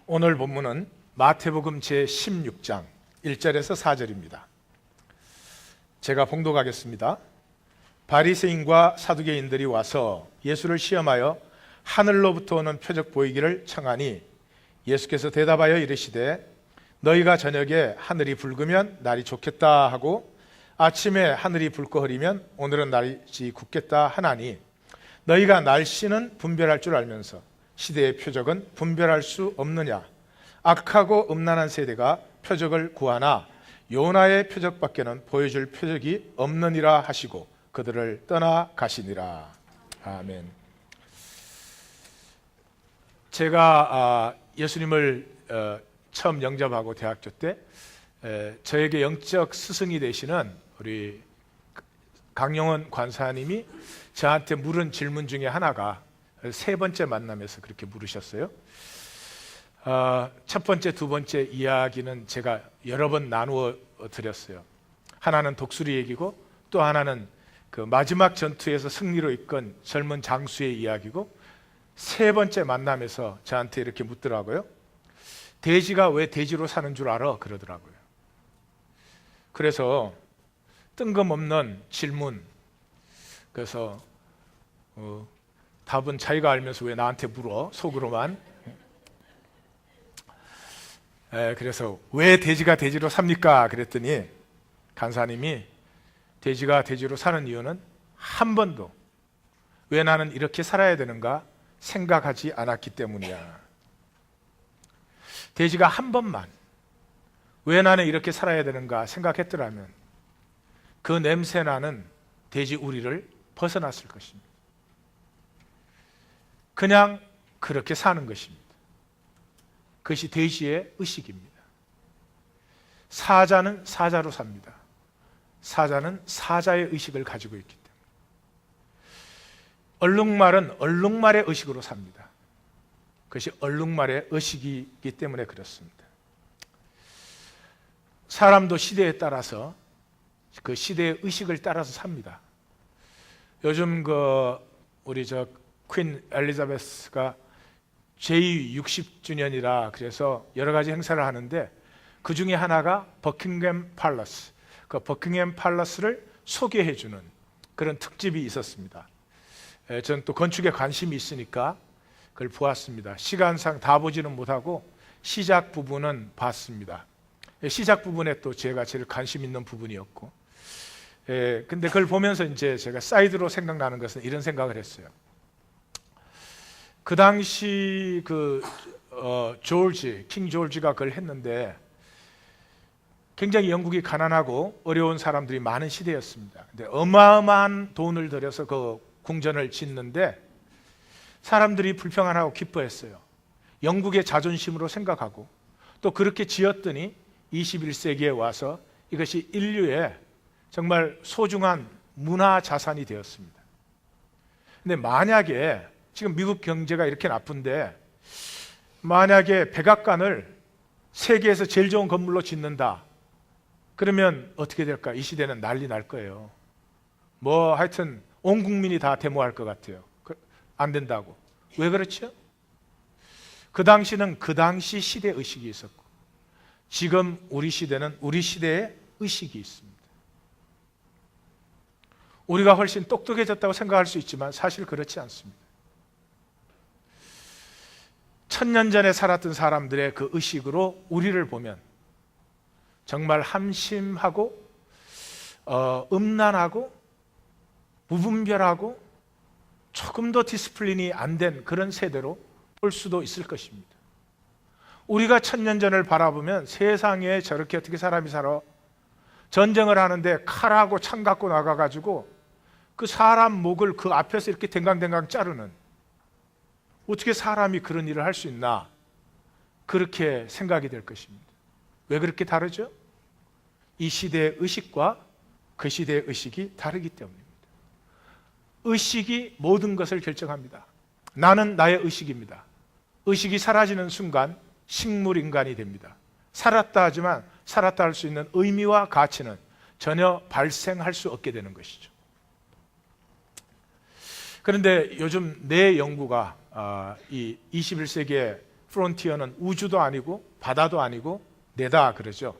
오늘 본문은 마태복음 제16장 1절에서 4절입니다. 제가 봉독하겠습니다. 바리새인과 사두개인들이 와서 예수를 시험하여 하늘로부터 오는 표적 보이기를 청하니 예수께서 대답하여 이르시되 너희가 저녁에 하늘이 붉으면 날이 좋겠다 하고 아침에 하늘이 붉고 흐리면 오늘은 날이 굳겠다 하나니 너희가 날씨는 분별할 줄 알면서 시대의 표적은 분별할 수 없느냐? 악하고 음란한 세대가 표적을 구하나 요나의 표적밖에는 보여줄 표적이 없느니라 하시고 그들을 떠나 가시니라. 아멘. 제가 예수님을 처음 영접하고 대학교 때 저에게 영적 스승이 되시는 우리 강영원 관사님이 저한테 물은 질문 중에 하나가 세 번째 만남에서 그렇게 물으셨어요. 첫 번째, 두 번째 이야기는 제가 여러 번 나누어 드렸어요. 하나는 독수리 얘기고 또 하나는 그 마지막 전투에서 승리로 이끈 젊은 장수의 이야기고 세 번째 만남에서 저한테 이렇게 묻더라고요. 돼지가 왜 돼지로 사는 줄 알아? 그러더라고요. 그래서 뜬금없는 질문, 그래서 답은 자기가 알면서 왜 나한테 물어? 속으로만. 그래서 왜 돼지가 돼지로 삽니까? 그랬더니 간사님이 돼지가 돼지로 사는 이유는 한 번도 왜 나는 이렇게 살아야 되는가 생각하지 않았기 때문이야. 돼지가 한 번만 왜 나는 이렇게 살아야 되는가 생각했더라면 그 냄새나는 돼지 우리를 벗어났을 것입니다. 그냥 그렇게 사는 것입니다. 그것이 돼지의 의식입니다. 사자는 사자로 삽니다. 사자는 사자의 의식을 가지고 있기 때문에. 얼룩말은 얼룩말의 의식으로 삽니다. 그것이 얼룩말의 의식이기 때문에 그렇습니다. 사람도 시대에 따라서 그 시대의 의식을 따라서 삽니다. 요즘 우리 퀸 엘리자베스가 제2 60주년이라 그래서 여러 가지 행사를 하는데 그 중에 하나가 버킹엄 팔러스, 그 버킹엄 팔러스를 소개해주는 그런 특집이 있었습니다. 저는 또 건축에 관심이 있으니까 그걸 보았습니다. 시간상 다 보지는 못하고 시작 부분은 봤습니다. 시작 부분에 또 제가 제일 관심 있는 부분이었고, 근데 그걸 보면서 이제 제가 사이드로 생각나는 것은 이런 생각을 했어요. 그 당시 킹 조지가 그걸 했는데 굉장히 영국이 가난하고 어려운 사람들이 많은 시대였습니다. 근데 어마어마한 돈을 들여서 그 궁전을 짓는데 사람들이 불평하고 기뻐했어요. 영국의 자존심으로 생각하고 또 그렇게 지었더니 21세기에 와서 이것이 인류의 정말 소중한 문화 자산이 되었습니다. 근데 만약에 지금 미국 경제가 이렇게 나쁜데 만약에 백악관을 세계에서 제일 좋은 건물로 짓는다 그러면 어떻게 될까? 이 시대는 난리 날 거예요. 하여튼 온 국민이 다 데모할 것 같아요. 안 된다고. 왜 그렇죠? 그 당시는 그 당시 시대 의식이 있었고 지금 우리 시대는 우리 시대의 의식이 있습니다. 우리가 훨씬 똑똑해졌다고 생각할 수 있지만 사실 그렇지 않습니다. 1000년 전에 살았던 사람들의 그 의식으로 우리를 보면 정말 함심하고 음란하고 무분별하고 조금 더 디스플린이 안 된 그런 세대로 볼 수도 있을 것입니다. 우리가 1000년 전을 바라보면 세상에 저렇게 어떻게 사람이 살아? 전쟁을 하는데 칼하고 창 갖고 나가가지고 그 사람 목을 그 앞에서 이렇게 댕강댕강 자르는, 어떻게 사람이 그런 일을 할 수 있나? 그렇게 생각이 될 것입니다. 왜 그렇게 다르죠? 이 시대의 의식과 그 시대의 의식이 다르기 때문입니다. 의식이 모든 것을 결정합니다. 나는 나의 의식입니다. 의식이 사라지는 순간 식물인간이 됩니다. 살았다 하지만 살았다 할 수 있는 의미와 가치는 전혀 발생할 수 없게 되는 것이죠. 그런데 요즘 뇌 연구가 이 21세기에 프론티어는 우주도 아니고 바다도 아니고 뇌다 그러죠.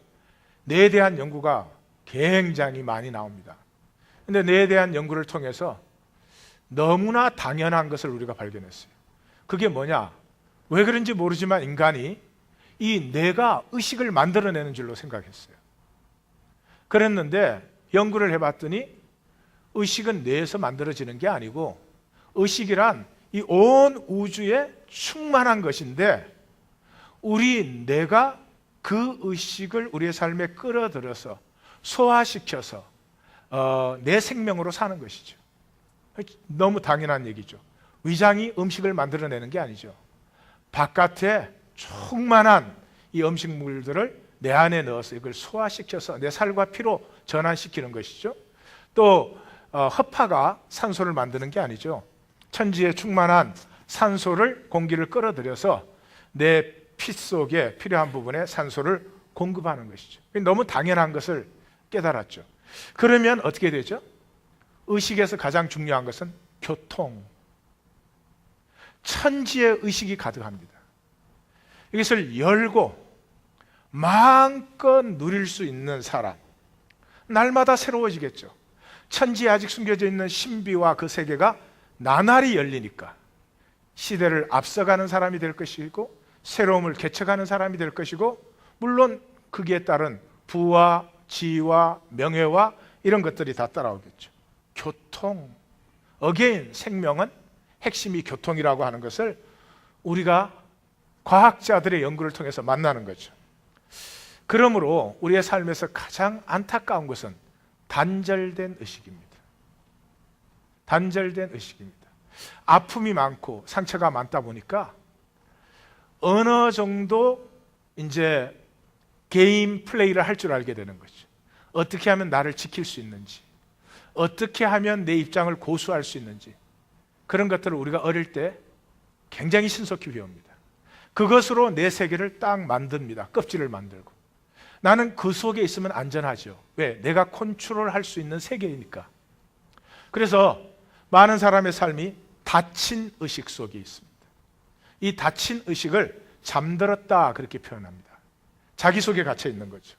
뇌에 대한 연구가 굉장히 많이 나옵니다. 근데 뇌에 대한 연구를 통해서 너무나 당연한 것을 우리가 발견했어요. 그게 뭐냐? 왜 그런지 모르지만 인간이 이 뇌가 의식을 만들어내는 줄로 생각했어요. 그랬는데 연구를 해봤더니 의식은 뇌에서 만들어지는 게 아니고 의식이란 이 온 우주에 충만한 것인데 우리 뇌가 그 의식을 우리의 삶에 끌어들여서 소화시켜서 내 생명으로 사는 것이죠. 너무 당연한 얘기죠. 위장이 음식을 만들어내는 게 아니죠. 바깥에 충만한 이 음식물들을 내 안에 넣어서 이걸 소화시켜서 내 살과 피로 전환시키는 것이죠. 또 허파가 산소를 만드는 게 아니죠. 천지에 충만한 산소를 공기를 끌어들여서 내 피 속에 필요한 부분에 산소를 공급하는 것이죠. 너무 당연한 것을 깨달았죠. 그러면 어떻게 되죠? 의식에서 가장 중요한 것은 교통. 천지의 의식이 가득합니다. 이것을 열고 마음껏 누릴 수 있는 사람, 날마다 새로워지겠죠. 천지에 아직 숨겨져 있는 신비와 그 세계가 나날이 열리니까 시대를 앞서가는 사람이 될 것이고 새로움을 개척하는 사람이 될 것이고 물론 거기에 따른 부와 지위와 명예와 이런 것들이 다 따라오겠죠. 교통, 어게인 생명은 핵심이 교통이라고 하는 것을 우리가 과학자들의 연구를 통해서 만나는 거죠. 그러므로 우리의 삶에서 가장 안타까운 것은 단절된 의식입니다. 단절된 의식입니다. 아픔이 많고 상처가 많다 보니까 어느 정도 이제 게임 플레이를 할 줄 알게 되는 거죠. 어떻게 하면 나를 지킬 수 있는지, 어떻게 하면 내 입장을 고수할 수 있는지, 그런 것들을 우리가 어릴 때 굉장히 신속히 배웁니다. 그것으로 내 세계를 딱 만듭니다. 껍질을 만들고. 나는 그 속에 있으면 안전하죠. 왜? 내가 컨트롤할 수 있는 세계이니까. 그래서 많은 사람의 삶이 닫힌 의식 속에 있습니다. 이 닫힌 의식을 잠들었다 그렇게 표현합니다. 자기 속에 갇혀 있는 거죠.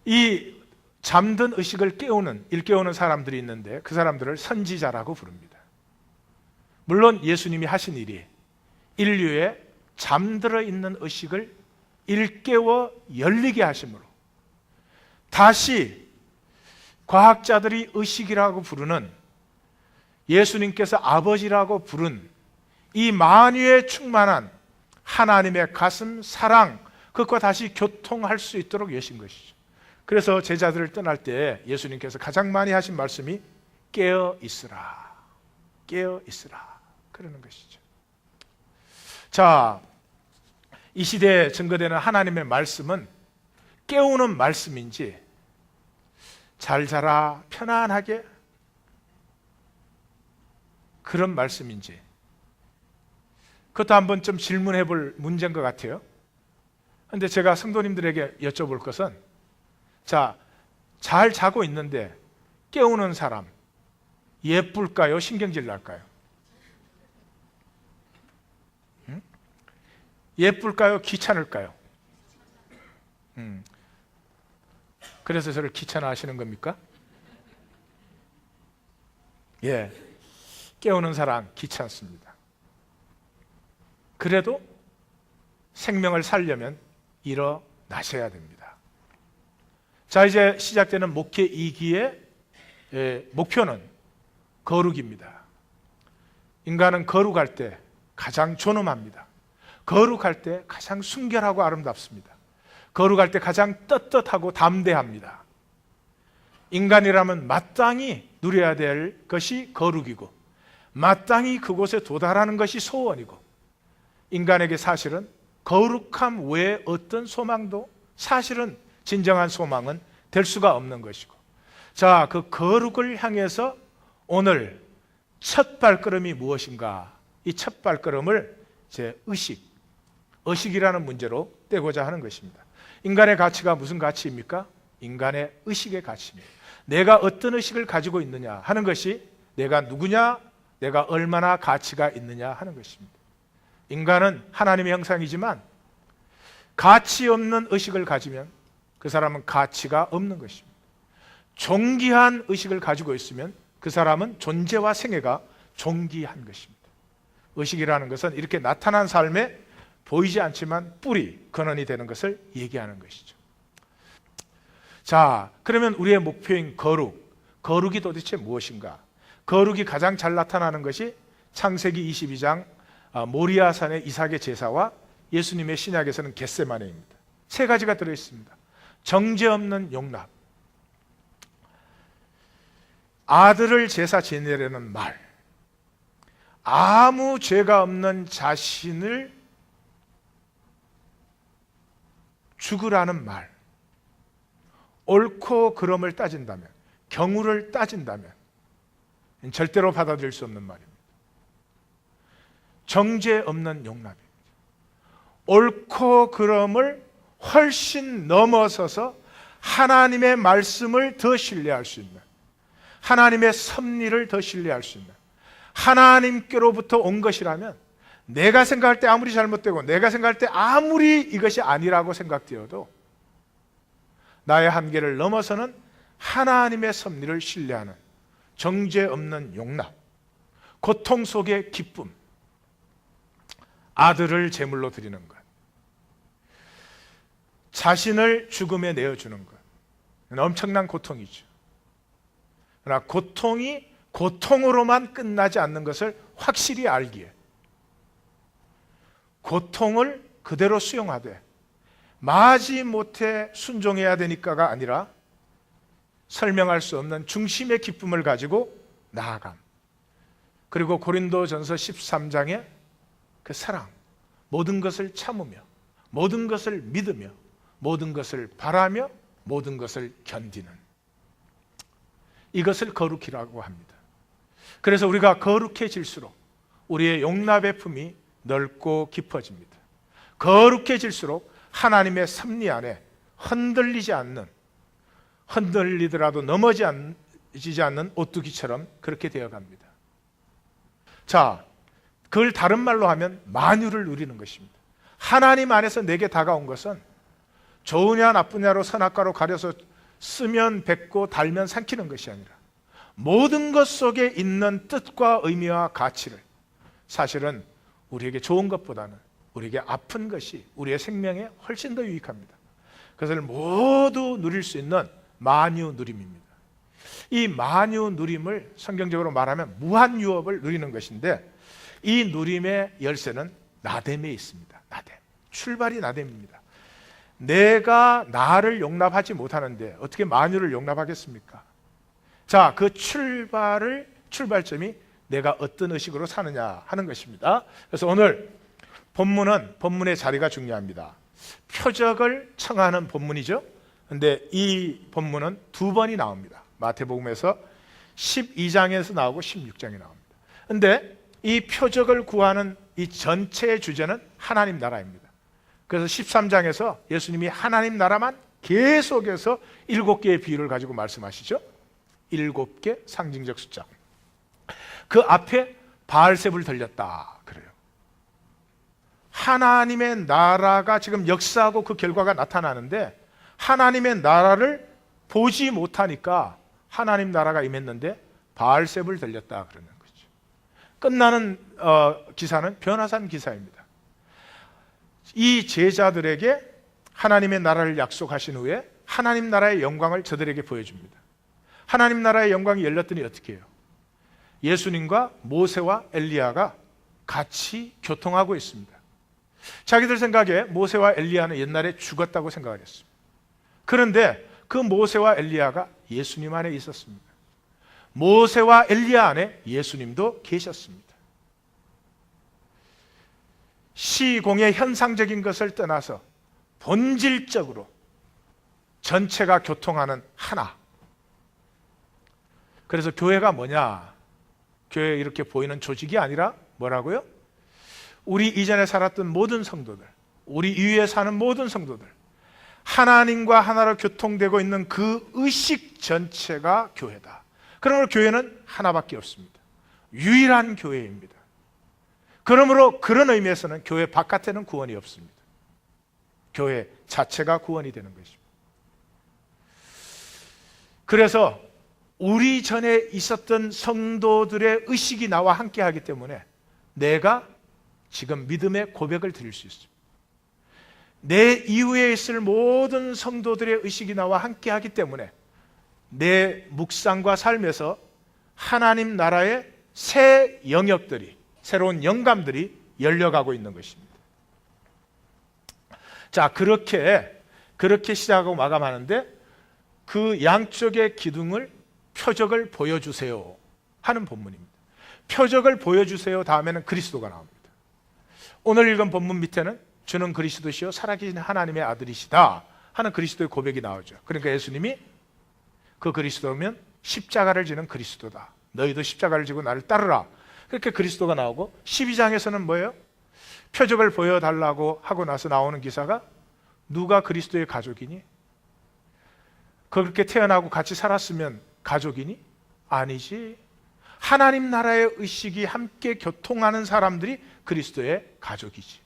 이 잠든 의식을 일깨우는 사람들이 있는데 그 사람들을 선지자라고 부릅니다. 물론 예수님이 하신 일이 인류의 잠들어 있는 의식을 일깨워 열리게 하심으로 다시 과학자들이 의식이라고 부르는 예수님께서 아버지라고 부른 이 만유에 충만한 하나님의 가슴, 사랑, 그것과 다시 교통할 수 있도록 여신 것이죠. 그래서 제자들을 떠날 때 예수님께서 가장 많이 하신 말씀이 깨어 있으라, 깨어 있으라 그러는 것이죠. 자, 이 시대에 증거되는 하나님의 말씀은 깨우는 말씀인지 잘 자라 편안하게 그런 말씀인지 그것도 한번 좀 질문해 볼 문제인 것 같아요. 그런데 제가 성도님들에게 여쭤볼 것은 자, 잘 자고 있는데 깨우는 사람 예쁠까요? 신경질 날까요? 예쁠까요? 귀찮을까요? 그래서 저를 귀찮아 하시는 겁니까? 예, 깨우는 사람 귀찮습니다. 그래도 생명을 살려면 일어나셔야 됩니다. 자, 이제 시작되는 목회 2기의 목표는 거룩입니다. 인간은 거룩할 때 가장 존엄합니다. 거룩할 때 가장 순결하고 아름답습니다. 거룩할 때 가장 떳떳하고 담대합니다. 인간이라면 마땅히 누려야 될 것이 거룩이고 마땅히 그곳에 도달하는 것이 소원이고 인간에게 사실은 거룩함 외에 어떤 소망도 사실은 진정한 소망은 될 수가 없는 것이고 자, 그 거룩을 향해서 오늘 첫 발걸음이 무엇인가? 이 첫 발걸음을 제 의식이라는 문제로 떼고자 하는 것입니다. 인간의 가치가 무슨 가치입니까? 인간의 의식의 가치입니다. 내가 어떤 의식을 가지고 있느냐 하는 것이 내가 누구냐, 내가 얼마나 가치가 있느냐 하는 것입니다. 인간은 하나님의 형상이지만 가치 없는 의식을 가지면 그 사람은 가치가 없는 것입니다. 존귀한 의식을 가지고 있으면 그 사람은 존재와 생애가 존귀한 것입니다. 의식이라는 것은 이렇게 나타난 삶에 보이지 않지만 뿌리, 근원이 되는 것을 얘기하는 것이죠. 자, 그러면 우리의 목표인 거룩이 도대체 무엇인가? 거룩이 가장 잘 나타나는 것이 창세기 22장 모리아산의 이삭의 제사와 예수님의 신약에서는 겟세마네입니다. 세 가지가 들어있습니다. 정죄 없는 용납, 아들을 제사 지내려는 말, 아무 죄가 없는 자신을 죽으라는 말, 옳고 그름을 따진다면, 경우를 따진다면 절대로 받아들일 수 없는 말입니다. 정죄 없는 용납입니다. 옳고 그름을 훨씬 넘어서서 하나님의 말씀을 더 신뢰할 수 있는, 하나님의 섭리를 더 신뢰할 수 있는, 하나님께로부터 온 것이라면 내가 생각할 때 아무리 잘못되고 내가 생각할 때 아무리 이것이 아니라고 생각되어도 나의 한계를 넘어서는 하나님의 섭리를 신뢰하는 정죄 없는 용납, 고통 속의 기쁨, 아들을 제물로 드리는 것, 자신을 죽음에 내어주는 것, 엄청난 고통이죠. 그러나 고통이 고통으로만 끝나지 않는 것을 확실히 알기에 고통을 그대로 수용하되 마지못해 순종해야 되니까가 아니라 설명할 수 없는 중심의 기쁨을 가지고 나아감. 그리고 고린도전서 13장의 그 사랑, 모든 것을 참으며 모든 것을 믿으며 모든 것을 바라며 모든 것을 견디는, 이것을 거룩이라고 합니다. 그래서 우리가 거룩해질수록 우리의 용납의 품이 넓고 깊어집니다. 거룩해질수록 하나님의 섭리 안에 흔들리지 않는, 흔들리더라도 넘어지지 않는 오뚜기처럼 그렇게 되어갑니다. 자, 그걸 다른 말로 하면 만유를 누리는 것입니다. 하나님 안에서 내게 다가온 것은 좋으냐 나쁘냐로 선악과로 가려서 쓰면 뱉고 달면 삼키는 것이 아니라 모든 것 속에 있는 뜻과 의미와 가치를, 사실은 우리에게 좋은 것보다는 우리에게 아픈 것이 우리의 생명에 훨씬 더 유익합니다. 그것을 모두 누릴 수 있는 만유 누림입니다. 이 만유 누림을 성경적으로 말하면 무한 유업을 누리는 것인데, 이 누림의 열쇠는 나됨에 있습니다. 나됨. 출발이 나됨입니다. 내가 나를 용납하지 못하는데 어떻게 만유를 용납하겠습니까? 자, 그 출발점이 내가 어떤 의식으로 사느냐 하는 것입니다. 그래서 오늘 본문의 자리가 중요합니다. 표적을 청하는 본문이죠. 그런데 이 본문은 두 번이 나옵니다. 마태복음에서 12장에서 나오고 16장에 나옵니다. 그런데 이 표적을 구하는 이 전체의 주제는 하나님 나라입니다. 그래서 13장에서 예수님이 하나님 나라만 계속해서 7개의 비유를 가지고 말씀하시죠. 7개 상징적 숫자. 그 앞에 바알세불 들렸다 그래요. 하나님의 나라가 지금 역사하고 그 결과가 나타나는데 하나님의 나라를 보지 못하니까 하나님 나라가 임했는데 바알세불 들렸다 그러는 거죠. 끝나는 기사는 변화산 기사입니다. 이 제자들에게 하나님의 나라를 약속하신 후에 하나님 나라의 영광을 저들에게 보여줍니다. 하나님 나라의 영광이 열렸더니 어떻게 해요? 예수님과 모세와 엘리야가 같이 교통하고 있습니다. 자기들 생각에 모세와 엘리야는 옛날에 죽었다고 생각을 했습니다. 그런데 그 모세와 엘리야가 예수님 안에 있었습니다. 모세와 엘리야 안에 예수님도 계셨습니다. 시공의 현상적인 것을 떠나서 본질적으로 전체가 교통하는 하나. 그래서 교회가 뭐냐? 교회 이렇게 보이는 조직이 아니라 뭐라고요? 우리 이전에 살았던 모든 성도들, 우리 이후에 사는 모든 성도들, 하나님과 하나로 교통되고 있는 그 의식 전체가 교회다. 그러므로 교회는 하나밖에 없습니다. 유일한 교회입니다. 그러므로 그런 의미에서는 교회 바깥에는 구원이 없습니다. 교회 자체가 구원이 되는 것입니다. 그래서 우리 전에 있었던 성도들의 의식이 나와 함께하기 때문에 내가 지금 믿음의 고백을 드릴 수 있습니다. 내 이후에 있을 모든 성도들의 의식이 나와 함께하기 때문에 내 묵상과 삶에서 하나님 나라의 새 영역들이, 새로운 영감들이 열려가고 있는 것입니다. 자, 그렇게 시작하고 마감하는데 그 양쪽의 기둥을 표적을 보여주세요 하는 본문입니다. 표적을 보여주세요 다음에는 그리스도가 나옵니다. 오늘 읽은 본문 밑에는 주는 그리스도시요 살아계신 하나님의 아들이시다 하는 그리스도의 고백이 나오죠. 그러니까 예수님이 그 그리스도면 십자가를 지는 그리스도다. 너희도 십자가를 지고 나를 따르라. 그렇게 그리스도가 나오고 12장에서는 뭐예요? 표적을 보여달라고 하고 나서 나오는 기사가 누가 그리스도의 가족이니? 그렇게 태어나고 같이 살았으면 가족이니? 아니지. 하나님 나라의 의식이 함께 교통하는 사람들이 그리스도의 가족이지.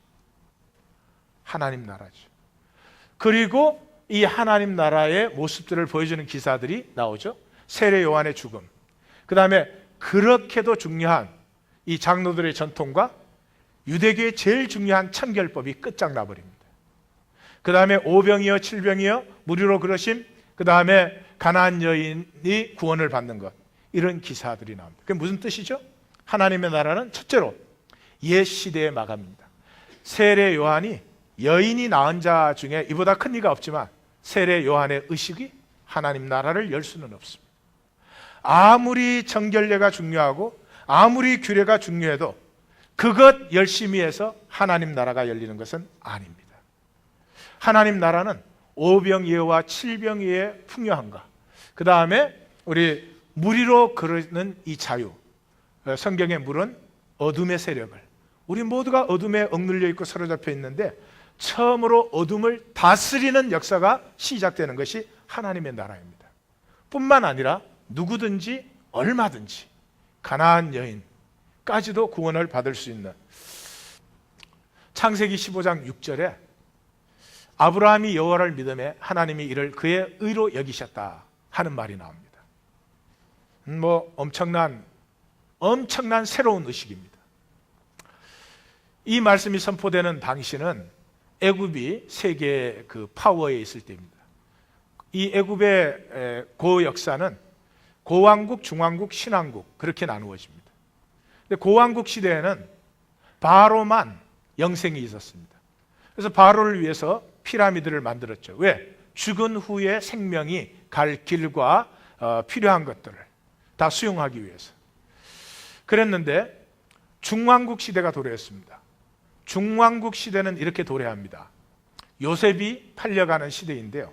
하나님 나라죠. 그리고 이 하나님 나라의 모습들을 보여주는 기사들이 나오죠. 세례 요한의 죽음, 그 다음에 그렇게도 중요한 이 장로들의 전통과 유대교의 제일 중요한 천결법이 끝장나버립니다. 그 다음에 오병이어 칠병이어 무리로 그러심, 그 다음에 가나안 여인이 구원을 받는 것, 이런 기사들이 나옵니다. 그게 무슨 뜻이죠? 하나님의 나라는 첫째로 옛 시대의 마감입니다. 세례 요한이 여인이 낳은 자 중에 이보다 큰 이가 없지만 세례 요한의 의식이 하나님 나라를 열 수는 없습니다. 아무리 정결례가 중요하고 아무리 규례가 중요해도 그것 열심히 해서 하나님 나라가 열리는 것은 아닙니다. 하나님 나라는 오병이어와 칠병이어의 풍요함과 그 다음에 우리 무리로 그르는 이 자유, 성경의 물은 어둠의 세력을, 우리 모두가 어둠에 억눌려 있고 사로잡혀 있는데 처음으로 어둠을 다스리는 역사가 시작되는 것이 하나님의 나라입니다. 뿐만 아니라 누구든지 얼마든지 가나안 여인까지도 구원을 받을 수 있는, 창세기 15장 6절에 아브라함이 여호와를 믿음에 하나님이 이를 그의 의로 여기셨다 하는 말이 나옵니다. 엄청난 새로운 의식입니다. 이 말씀이 선포되는 당시는 애굽이 세계의 그 파워에 있을 때입니다. 이 애굽의 고 역사는 고왕국, 중왕국, 신왕국 그렇게 나누어집니다. 근데 고왕국 시대에는 바로만 영생이 있었습니다. 그래서 바로를 위해서 피라미드를 만들었죠. 왜? 죽은 후에 생명이 갈 길과 필요한 것들을 다 수용하기 위해서. 그랬는데 중왕국 시대가 도래했습니다. 중왕국 시대는 이렇게 도래합니다. 요셉이 팔려가는 시대인데요.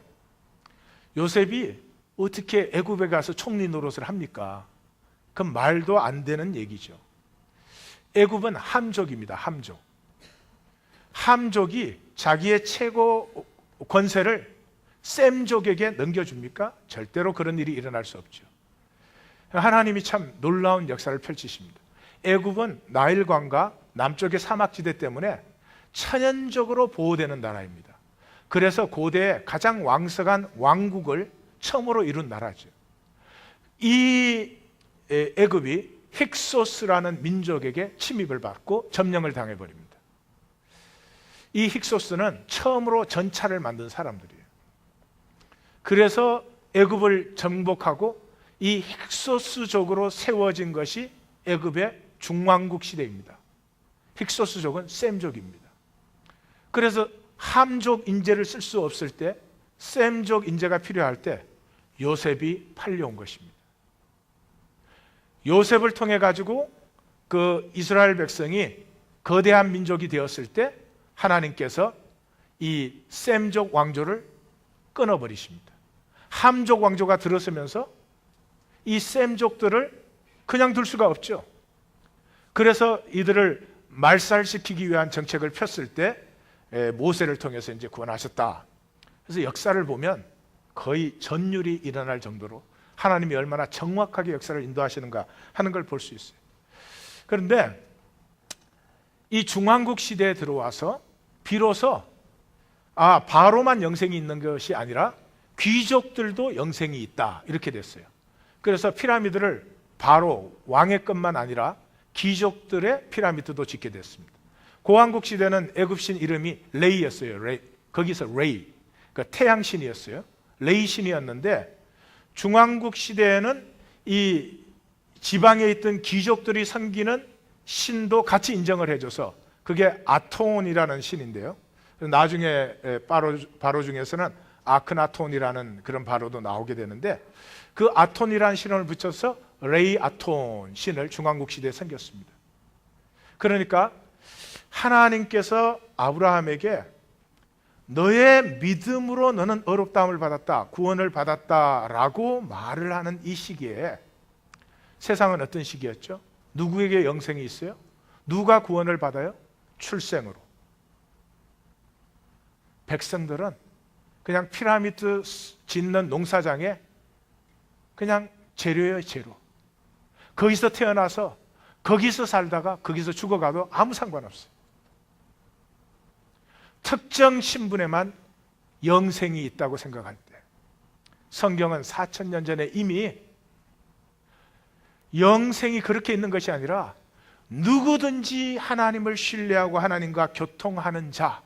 요셉이 어떻게 애굽에 가서 총리 노릇을 합니까? 그건 말도 안 되는 얘기죠. 애굽은 함족입니다. 함족. 함족이 자기의 최고 권세를 셈족에게 넘겨줍니까? 절대로 그런 일이 일어날 수 없죠. 하나님이 참 놀라운 역사를 펼치십니다. 애굽은 나일강과 남쪽의 사막지대 때문에 천연적으로 보호되는 나라입니다. 그래서 고대에 가장 왕성한 왕국을 처음으로 이룬 나라죠. 이 애굽이 힉소스라는 민족에게 침입을 받고 점령을 당해버립니다. 이 힉소스는 처음으로 전차를 만든 사람들이에요. 그래서 애굽을 정복하고 이 힉소스족으로 세워진 것이 애굽의 중왕국 시대입니다. 힉소스족은 셈족입니다. 그래서 함족 인재를 쓸 수 없을 때, 셈족 인재가 필요할 때 요셉이 팔려온 것입니다. 요셉을 통해 가지고 그 이스라엘 백성이 거대한 민족이 되었을 때 하나님께서 이 셈족 왕조를 끊어버리십니다. 함족 왕조가 들어서면서 이 셈족들을 그냥 둘 수가 없죠. 그래서 이들을 말살시키기 위한 정책을 폈을 때 모세를 통해서 이제 구원하셨다. 그래서 역사를 보면 거의 전율이 일어날 정도로 하나님이 얼마나 정확하게 역사를 인도하시는가 하는 걸 볼 수 있어요. 그런데 이 중왕국 시대에 들어와서 비로소 바로만 영생이 있는 것이 아니라 귀족들도 영생이 있다, 이렇게 됐어요. 그래서 피라미드를 바로 왕의 것만 아니라 귀족들의 피라미드도 짓게 됐습니다. 고왕국 시대는 애굽신 이름이 레이였어요. 거기서 레이, 그러니까 태양신이었어요. 레이 신이었는데, 중왕국 시대에는 이 지방에 있던 귀족들이 섬기는 신도 같이 인정을 해줘서 그게 아톤이라는 신인데요. 나중에 바로 중에서는 아크나톤이라는 그런 바로도 나오게 되는데, 그 아톤이라는 신을 붙여서 레이 아톤 신을 중왕국 시대에 섬겼습니다. 그러니까 하나님께서 아브라함에게 너의 믿음으로 너는 의롭다함을 받았다, 구원을 받았다라고 말을 하는 이 시기에 세상은 어떤 시기였죠? 누구에게 영생이 있어요? 누가 구원을 받아요? 출생으로. 백성들은 그냥 피라미드 짓는 농사장에 그냥 재료예요, 재료. 거기서 태어나서 거기서 살다가 거기서 죽어가도 아무 상관없어요. 특정 신분에만 영생이 있다고 생각할 때, 성경은 4000년 전에 이미 영생이 그렇게 있는 것이 아니라 누구든지 하나님을 신뢰하고 하나님과 교통하는 자,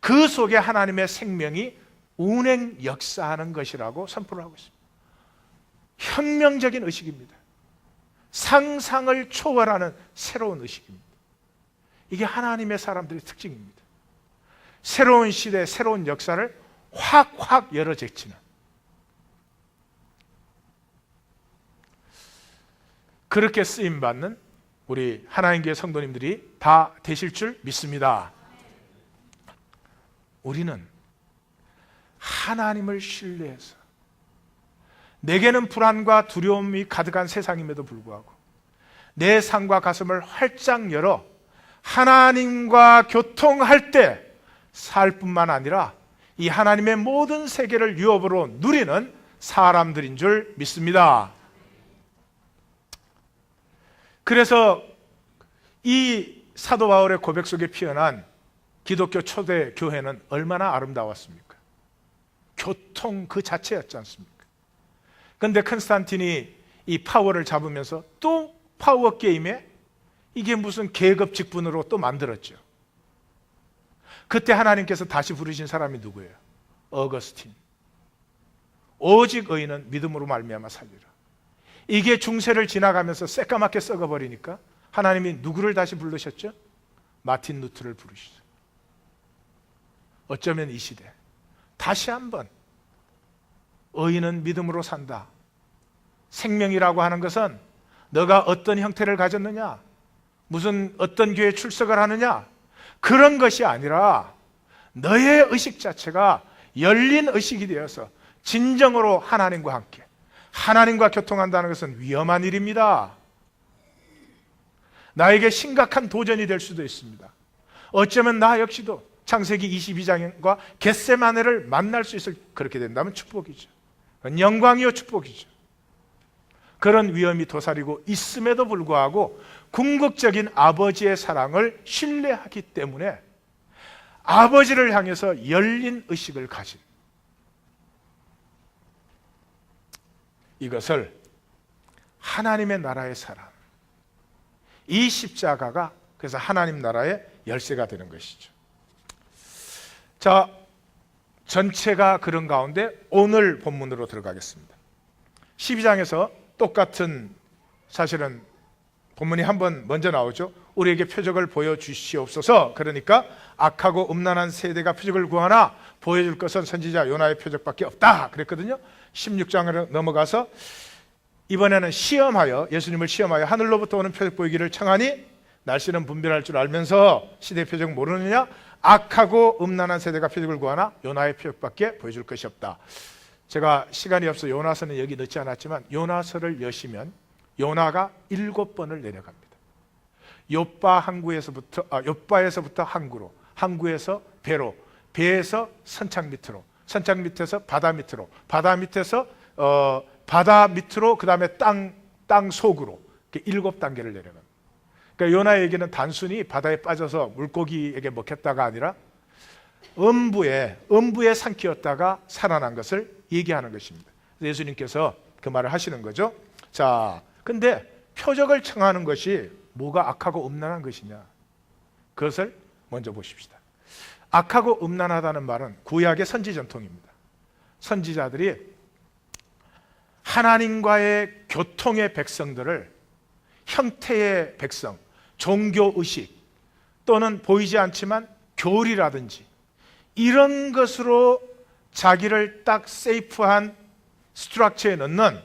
그 속에 하나님의 생명이 운행 역사하는 것이라고 선포를 하고 있습니다. 혁명적인 의식입니다. 상상을 초월하는 새로운 의식입니다. 이게 하나님의 사람들의 특징입니다. 새로운 시대, 새로운 역사를 확 열어제치는, 그렇게 쓰임받는 우리 하나님교회 성도님들이 다 되실 줄 믿습니다. 우리는 하나님을 신뢰해서, 내게는 불안과 두려움이 가득한 세상임에도 불구하고 내 삶과 가슴을 활짝 열어 하나님과 교통할 때 살 뿐만 아니라 이 하나님의 모든 세계를 유업으로 누리는 사람들인 줄 믿습니다. 그래서 이 사도 바울의 고백 속에 피어난 기독교 초대 교회는 얼마나 아름다웠습니까? 교통 그 자체였지 않습니까? 그런데 컨스탄틴이 이 파워를 잡으면서 또 파워 게임에 이게 무슨 계급 직분으로 또 만들었죠. 그때 하나님께서 다시 부르신 사람이 누구예요? 어거스틴. 오직 의인은 믿음으로 말미암아 살리라. 이게 중세를 지나가면서 새까맣게 썩어버리니까 하나님이 누구를 다시 부르셨죠? 마틴 루터를 부르시죠. 어쩌면 이 시대 다시 한번 의인은 믿음으로 산다. 생명이라고 하는 것은 너가 어떤 형태를 가졌느냐, 무슨 어떤 교회에 출석을 하느냐, 그런 것이 아니라 너의 의식 자체가 열린 의식이 되어서 진정으로 하나님과 함께, 하나님과 교통한다는 것은 위험한 일입니다. 나에게 심각한 도전이 될 수도 있습니다. 어쩌면 나 역시도 창세기 22장과 겟세마네를 만날 수 있을, 그렇게 된다면 축복이죠. 영광이요 축복이죠. 그런 위험이 도사리고 있음에도 불구하고 궁극적인 아버지의 사랑을 신뢰하기 때문에 아버지를 향해서 열린 의식을 가진, 이것을 하나님의 나라의 사랑, 이 십자가가 그래서 하나님 나라의 열쇠가 되는 것이죠. 자, 전체가 그런 가운데 오늘 본문으로 들어가겠습니다. 12장에서 똑같은, 사실은 본문이 한번 먼저 나오죠. 우리에게 표적을 보여주시옵소서. 그러니까 악하고 음란한 세대가 표적을 구하나 보여줄 것은 선지자 요나의 표적밖에 없다 그랬거든요. 16장으로 넘어가서 이번에는 시험하여, 예수님을 시험하여 하늘로부터 오는 표적 보이기를 청하니 날씨는 분별할 줄 알면서 시대의 표적 모르느냐? 악하고 음란한 세대가 표적을 구하나 요나의 표적밖에 보여줄 것이 없다. 제가 시간이 없어 요나서는 여기 넣지 않았지만 요나서를 여시면 요나가 7번을 내려갑니다. 욥바에서부터 항구로, 항구에서 배로, 배에서 선착 밑으로, 선착 밑에서 바다 밑으로, 바다 밑에서 바다 밑으로, 그 다음에 땅 속으로, 이렇게 7단계를 내려갑니다. 그러니까 요나에게는 단순히 바다에 빠져서 물고기에게 먹혔다가 아니라 음부에 삼키었다가 살아난 것을 얘기하는 것입니다. 예수님께서 그 말을 하시는 거죠. 자, 근데 표적을 청하는 것이 뭐가 악하고 음란한 것이냐? 그것을 먼저 보십시다. 악하고 음란하다는 말은 구약의 선지 전통입니다. 선지자들이 하나님과의 교통의 백성들을 형태의 백성, 종교의식 또는 보이지 않지만 교리라든지 이런 것으로 자기를 딱 세이프한 스트럭처에 넣는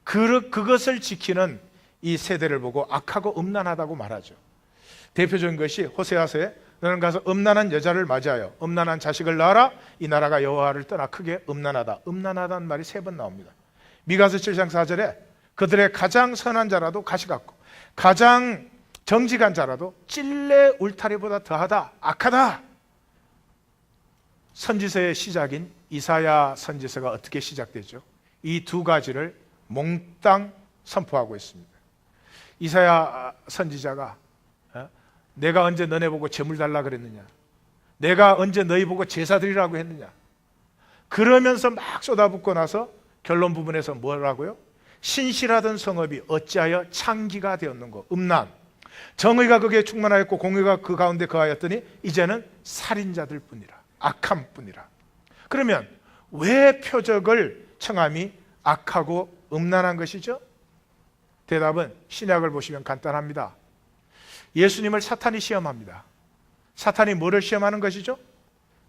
그것을 지키는 이 세대를 보고 악하고 음란하다고 말하죠. 대표적인 것이 호세아서에 너는 가서 음란한 여자를 맞이하여 음란한 자식을 낳아라. 이 나라가 여호와를 떠나 크게 음란하다. 음란하다는 말이 3번 나옵니다. 미가서 7장 4절에 그들의 가장 선한 자라도 가시 같고 가장 정직한 자라도 찔레 울타리보다 더하다. 악하다. 선지서의 시작인 이사야 선지서가 어떻게 시작되죠? 이 두 가지를 몽땅 선포하고 있습니다. 이사야 선지자가 내가 언제 너네 보고 재물 달라 그랬느냐? 내가 언제 너희 보고 제사 드리라고 했느냐? 그러면서 막 쏟아붓고 나서 결론 부분에서 뭐라고요? 신실하던 성읍이 어찌하여 창기가 되었는고? 음란. 정의가 거기에 충만하였고 공의가 그 가운데 거하였더니 이제는 살인자들 뿐이라. 악함 뿐이라. 그러면 왜 표적을 청함이 악하고 음란한 것이죠? 대답은 신약을 보시면 간단합니다. 예수님을 사탄이 시험합니다. 사탄이 뭐를 시험하는 것이죠?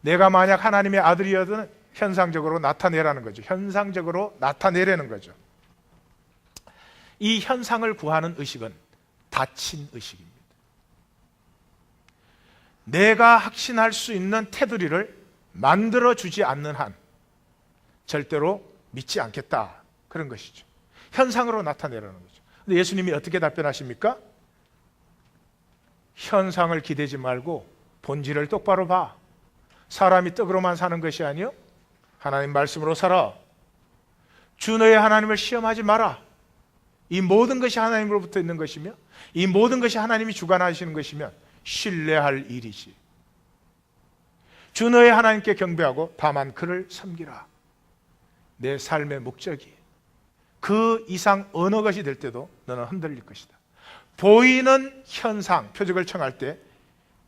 내가 만약 하나님의 아들이어든 현상적으로 나타내라는 거죠. 현상적으로 나타내라는 거죠. 이 현상을 구하는 의식은 닫힌 의식입니다. 내가 확신할 수 있는 테두리를 만들어주지 않는 한 절대로 믿지 않겠다. 그런 것이죠. 현상으로 나타내라는 거죠. 근데 예수님이 어떻게 답변하십니까? 현상을 기대지 말고 본질을 똑바로 봐. 사람이 떡으로만 사는 것이 아니요 하나님 말씀으로 살아. 주 너의 하나님을 시험하지 마라. 이 모든 것이 하나님으로부터 있는 것이며 이 모든 것이 하나님이 주관하시는 것이면 신뢰할 일이지. 주 너의 하나님께 경배하고 다만 그를 섬기라. 내 삶의 목적이 그 이상 어느 것이 될 때도 너는 흔들릴 것이다. 보이는 현상, 표적을 청할 때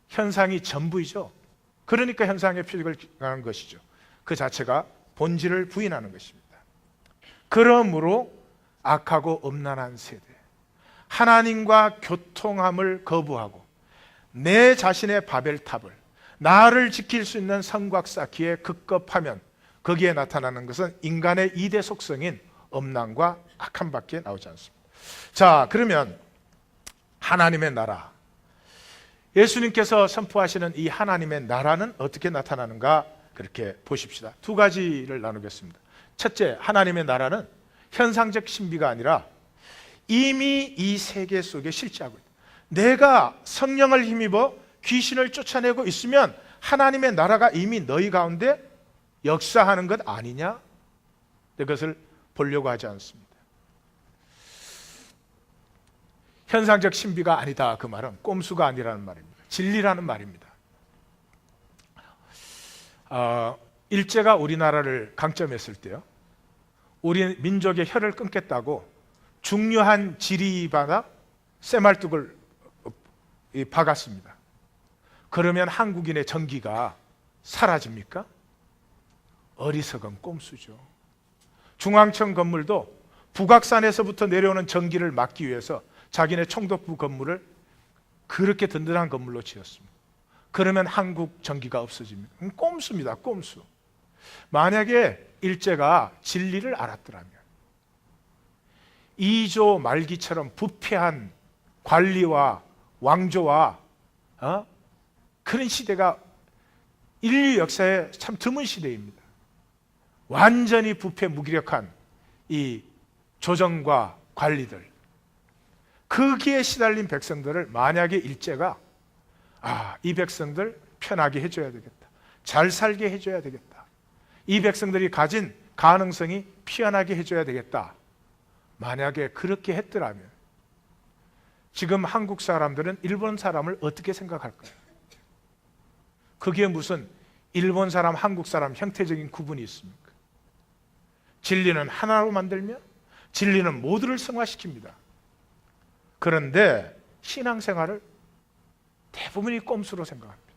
현상이 전부이죠. 그러니까 현상의 표적을 청하는 것이죠. 그 자체가 본질을 부인하는 것입니다. 그러므로 악하고 음란한 세대, 하나님과 교통함을 거부하고 내 자신의 바벨탑을, 나를 지킬 수 있는 성곽 쌓기에 급급하면 거기에 나타나는 것은 인간의 2대 속성인 음란과 악함밖에 나오지 않습니다. 자, 그러면 하나님의 나라, 예수님께서 선포하시는 이 하나님의 나라는 어떻게 나타나는가 그렇게 보십시다. 두 가지를 나누겠습니다. 첫째, 하나님의 나라는 현상적 신비가 아니라 이미 이 세계 속에 실제하고 있다. 내가 성령을 힘입어 귀신을 쫓아내고 있으면 하나님의 나라가 이미 너희 가운데 역사하는 것 아니냐? 그것을 보려고 하지 않습니다. 현상적 신비가 아니다. 그 말은 꼼수가 아니라는 말입니다. 진리라는 말입니다. 일제가 우리나라를 강점했을 때요, 우리 민족의 혀를 끊겠다고 중요한 지리바다 쇠말뚝을 박았습니다. 그러면 한국인의 전기가 사라집니까? 어리석은 꼼수죠. 중앙청 건물도 북악산에서부터 내려오는 전기를 막기 위해서 자기네 총독부 건물을 그렇게 든든한 건물로 지었습니다. 그러면 한국 전기가 없어집니다. 꼼수입니다. 꼼수. 만약에 일제가 진리를 알았더라면 이조 말기처럼 부패한 관리와 왕조와 그런 시대가 인류 역사에 참 드문 시대입니다. 완전히 부패 무기력한 이 조정과 관리들, 거기에 시달린 백성들을 만약에 일제가 이 백성들 편하게 해줘야 되겠다, 잘 살게 해줘야 되겠다, 이 백성들이 가진 가능성이 피어나게 해줘야 되겠다, 만약에 그렇게 했더라면 지금 한국 사람들은 일본 사람을 어떻게 생각할까요? 그게 무슨 일본 사람, 한국 사람 형태적인 구분이 있습니까? 진리는 하나로 만들며 진리는 모두를 승화시킵니다. 그런데 신앙생활을 대부분이 꼼수로 생각합니다.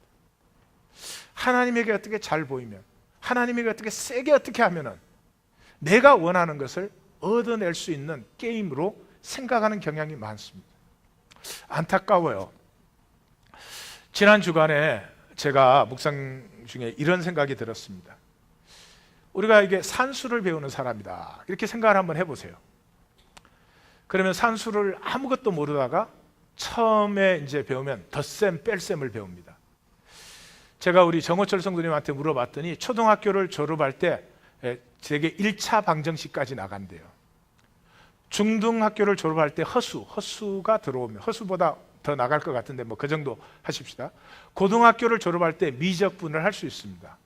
하나님에게 어떻게 잘 보이면, 하나님에게 어떻게 세게 어떻게 하면은 내가 원하는 것을 얻어낼 수 있는 게임으로 생각하는 경향이 많습니다. 안타까워요. 지난 주간에 제가 묵상 중에 이런 생각이 들었습니다. 우리가 이게 산수를 배우는 사람이다, 이렇게 생각을 한번 해보세요. 그러면 산수를 아무것도 모르다가 처음에 이제 배우면 덧셈, 뺄셈을 배웁니다. 제가 우리 정호철 성도님한테 물어봤더니 초등학교를 졸업할 때 제게 1차 방정식까지 나간대요. 중등학교를 졸업할 때 허수가 들어오면, 허수보다 더 나갈 것 같은데 뭐 그 정도 하십시다. 고등학교를 졸업할 때 미적분을 할 수 있습니다.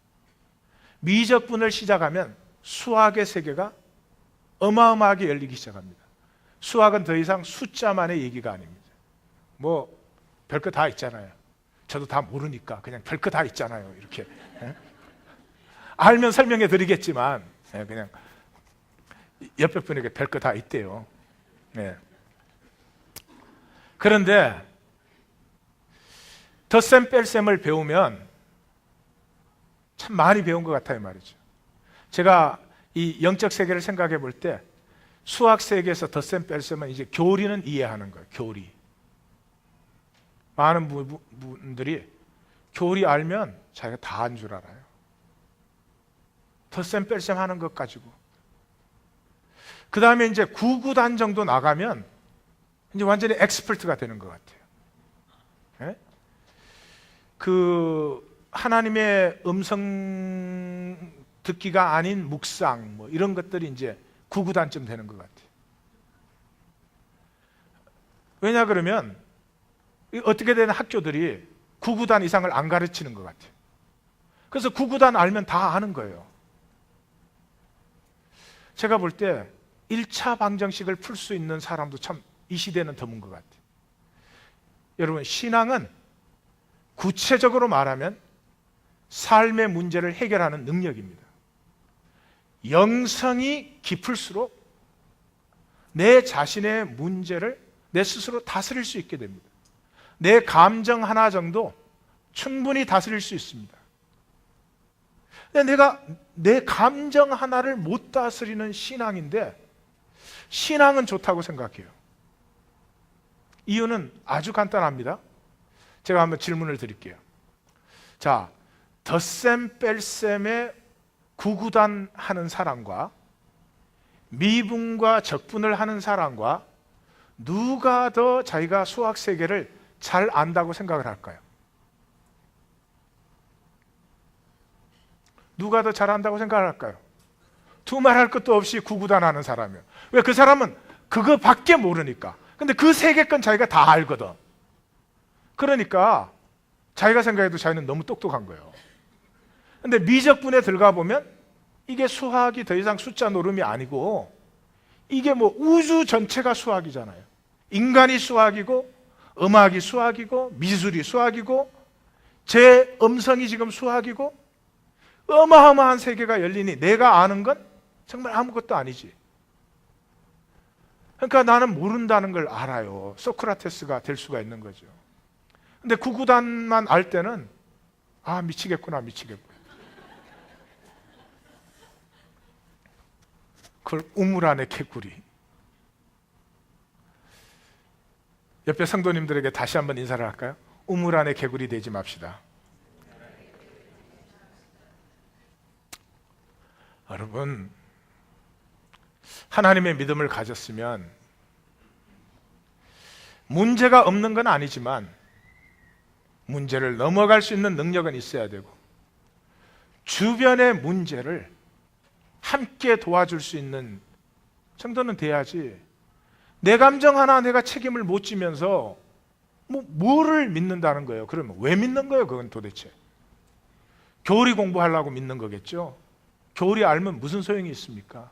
미적분을 시작하면 수학의 세계가 어마어마하게 열리기 시작합니다. 수학은 더 이상 숫자만의 얘기가 아닙니다. 뭐 별거 다 있잖아요. 저도 다 모르니까 그냥 별거 다 있잖아요, 이렇게. 알면 설명해 드리겠지만 그냥 옆에 분에게 별거 다 있대요. 그런데 덧셈 뺄셈을 배우면 참 많이 배운 것 같아요 말이죠. 제가 이 영적 세계를 생각해 볼 때 수학 세계에서 덧셈 뺄셈은 이제 교리는 이해하는 거예요. 교리. 많은 분들이 교리 알면 자기가 다 한 줄 알아요. 덧셈 뺄셈 하는 것 가지고. 그 다음에 이제 구구단 정도 나가면 이제 완전히 엑스퍼트가 되는 것 같아요. 네? 그 하나님의 음성 듣기가 아닌 묵상 뭐 이런 것들이 이제 구구단쯤 되는 것 같아요. 왜냐 그러면 어떻게 되는 학교들이 구구단 이상을 안 가르치는 것 같아요. 그래서 구구단 알면 다 아는 거예요. 제가 볼 때 1차 방정식을 풀 수 있는 사람도 참 이 시대는 드문 것 같아요. 여러분, 신앙은 구체적으로 말하면 삶의 문제를 해결하는 능력입니다. 영성이 깊을수록 내 자신의 문제를 내 스스로 다스릴 수 있게 됩니다. 내 감정 하나 정도 충분히 다스릴 수 있습니다. 근데 내가 내 감정 하나를 못 다스리는 신앙인데 신앙은 좋다고 생각해요. 이유는 아주 간단합니다. 제가 한번 질문을 드릴게요. 자, 덧셈 뺄셈에 구구단 하는 사람과 미분과 적분을 하는 사람과 누가 더 자기가 수학 세계를 잘 안다고 생각을 할까요? 누가 더 잘한다고 생각을 할까요? 두말할 것도 없이 구구단하는 사람이요. 왜? 그 사람은 그거밖에 모르니까. 근데 그 세계권 자기가 다 알거든. 그러니까 자기가 생각해도 자기는 너무 똑똑한 거예요. 근데 미적분에 들어가 보면 이게 수학이 더 이상 숫자 노름이 아니고 이게 뭐 우주 전체가 수학이잖아요. 인간이 수학이고 음악이 수학이고 미술이 수학이고 제 음성이 지금 수학이고 어마어마한 세계가 열리니 내가 아는 건 정말 아무것도 아니지. 그러니까 나는 모른다는 걸 알아요. 소크라테스가 될 수가 있는 거죠. 근데 구구단만 알 때는 아, 미치겠구나. 그걸 우물 안의 개구리. 옆에 성도님들에게 다시 한번 인사를 할까요? 우물 안의 개구리 되지 맙시다. 여러분, 하나님의 믿음을 가졌으면 문제가 없는 건 아니지만 문제를 넘어갈 수 있는 능력은 있어야 되고 주변의 문제를 함께 도와줄 수 있는 정도는 돼야지. 내 감정 하나 내가 책임을 못 지면서 뭐를 믿는다는 거예요. 그러면 왜 믿는 거예요? 그건 도대체 교리 공부하려고 믿는 거겠죠. 교리 알면 무슨 소용이 있습니까?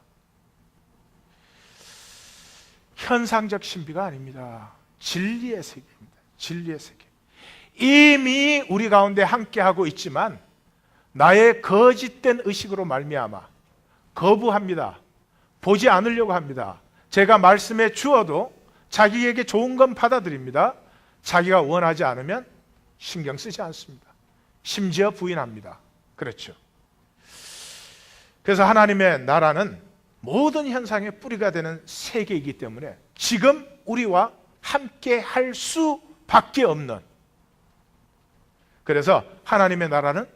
현상적 신비가 아닙니다. 진리의 세계입니다. 진리의 세계. 이미 우리 가운데 함께하고 있지만 나의 거짓된 의식으로 말미암아 거부합니다. 보지 않으려고 합니다. 제가 말씀해 주어도 자기에게 좋은 건 받아들입니다. 자기가 원하지 않으면 신경 쓰지 않습니다. 심지어 부인합니다. 그렇죠. 그래서 하나님의 나라는 모든 현상의 뿌리가 되는 세계이기 때문에 지금 우리와 함께 할 수밖에 없는, 그래서 하나님의 나라는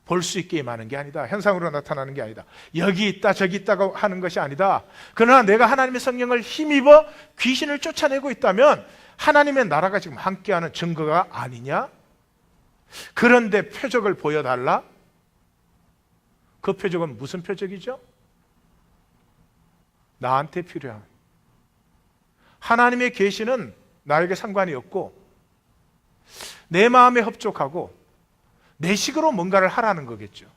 볼 수 있게 임하는 게 아니다. 현상으로 나타나는 게 아니다. 여기 있다 저기 있다고 하는 것이 아니다. 그러나 내가 하나님의 성령을 힘입어 귀신을 쫓아내고 있다면 하나님의 나라가 지금 함께하는 증거가 아니냐? 그런데 표적을 보여달라? 그 표적은 무슨 표적이죠? 나한테 필요한, 하나님의 계시는 나에게 상관이 없고 내 마음에 합족하고 내 식으로 뭔가를 하라는 거겠죠.